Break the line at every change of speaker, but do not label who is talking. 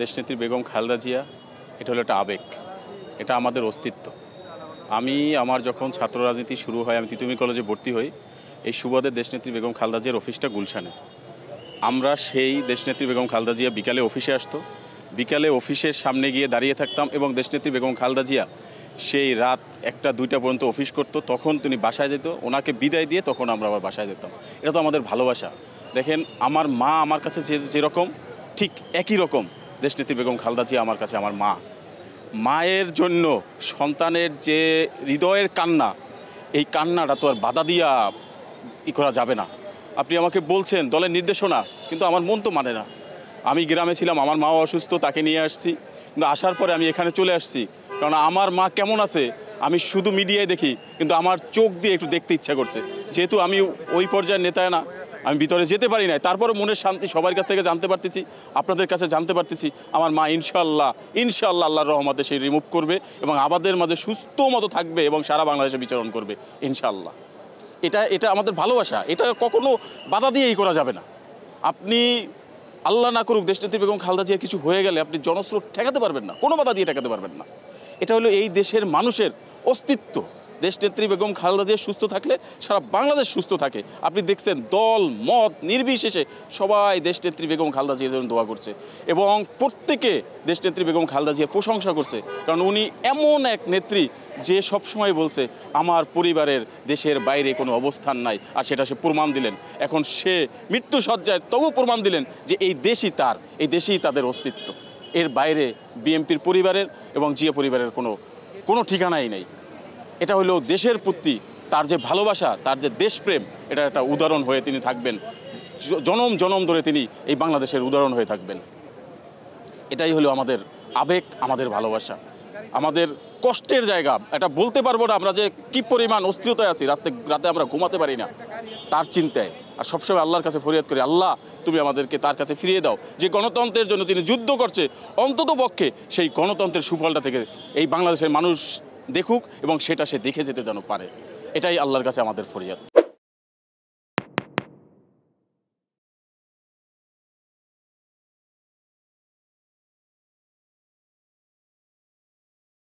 দেশনেত্রী বেগম খালেদা জিয়া এটা হলো একটা আবেগ, এটা আমাদের অস্তিত্ব। আমি আমার যখন ছাত্র রাজনীতি শুরু হয়, আমি তিতুমির কলেজে ভর্তি হই, এই সুবাদে দেশনেত্রী বেগম খালেদা জিয়ার অফিসটা গুলশানে। আমরা সেই দেশনেত্রী বেগম খালেদা জিয়া বিকালে অফিসে আসতো, বিকালে অফিসের সামনে গিয়ে দাঁড়িয়ে থাকতাম এবং দেশনেত্রী বেগম খালেদা জিয়া সেই রাত 1টা 2টা পর্যন্ত অফিস করতো। তখন তিনি বাসায় যেত, ওনাকে বিদায় দিয়ে তখন আমরা আবার বাসায় যেতাম। এটা তো আমাদের ভালোবাসা। দেখেন, আমার মা আমার কাছে যেরকম, ঠিক একই রকম দেশনেত্রী বেগম খালেদা জিয়া আমার কাছে আমার মা। মায়ের জন্য সন্তানের যে হৃদয়ের কান্না, এই কান্নাটা তো আর বাধা দিয়া করা যাবে না। আপনি আমাকে বলছেন দলের নির্দেশনা, কিন্তু আমার মন তো মানে না। আমি গ্রামে ছিলাম, আমার মাও অসুস্থ, তাকে নিয়ে আসছি, কিন্তু আসার পরে আমি এখানে চলে আসছি, কারণ আমার মা কেমন আছে আমি শুধু মিডিয়ায় দেখি, কিন্তু আমার চোখ দিয়ে একটু দেখতে ইচ্ছা করছে। যেহেতু আমি ওই পর্যায়ের নেতা না, আমি ভিতরে যেতে পারি না, তারপরে মনের শান্তি সবার কাছ থেকে জানতে পারতেছি, আপনাদের কাছে জানতে পারতেছি আমার মা ইনশাল্লাহ আল্লাহর রহমতে সেই রিমুভ করবে এবং আমাদের মাঝে সুস্থ মতো থাকবে এবং সারা বাংলাদেশে বিচরণ করবে ইনশাল্লাহ। এটা আমাদের ভালোবাসা, এটা কখনো বাধা দিয়েই করা যাবে না। আপনি আল্লাহ না করুক দেশনেত্রী বেগম খালেদা জিয়া কিছু হয়ে গেলে আপনি জনস্রোত ঠেকাতে পারবেন না, কোনো বাধা দিয়ে ঠেকাতে পারবেন না। এটা হলো এই দেশের মানুষের অস্তিত্ব। দেশনেত্রী বেগম খালেদা জিয়া সুস্থ থাকলে সারা বাংলাদেশ সুস্থ থাকে। আপনি দেখছেন দল মত নির্বিশেষে সবাই দেশনেত্রী বেগম খালেদা জিয়ার জন্য দোয়া করছে এবং প্রত্যেকে দেশনেত্রী বেগম খালেদা জিয়ার প্রশংসা করছে, কারণ উনি এমন এক নেত্রী যে সবসময় বলছে আমার পরিবারের দেশের বাইরে কোনো অবস্থান নাই, আর সেটা সে প্রমাণ দিলেন। এখন সে মৃত্যুসজ্জায় তবু প্রমাণ দিলেন যে এই দেশই তার, এই দেশেই তাদের অস্তিত্ব। এর বাইরে বিএনপির পরিবারের এবং জিয়া পরিবারের কোনো ঠিকানাই নেই। এটা হলো দেশের প্রতি তার যে ভালোবাসা, তার যে দেশপ্রেম, এটার একটা উদাহরণ হয়ে তিনি থাকবেন। জনম জনম ধরে তিনি এই বাংলাদেশের উদাহরণ হয়ে থাকবেন। এটাই হলো আমাদের আবেগ, আমাদের ভালোবাসা, আমাদের কষ্টের জায়গা। এটা বলতে পারবো না আমরা যে কি পরিমাণ অস্থিরতায় আছি, রাতে আমরা ঘুমাতে পারি না তার চিন্তায়। আর সবসময় আল্লাহর কাছে ফরিয়াদ করি, আল্লাহ তুমি আমাদেরকে তার কাছে ফিরিয়ে দাও। যে গণতন্ত্রের জন্য তিনি যুদ্ধ করছে, অন্তত পক্ষে সেই গণতন্ত্রের সুফলটা থেকে এই বাংলাদেশের মানুষ দেখুক এবং সেটা সে দেখে যেতে যেন পারে। এটাই আল্লাহর কাছে আমাদের ফরিয়াদ।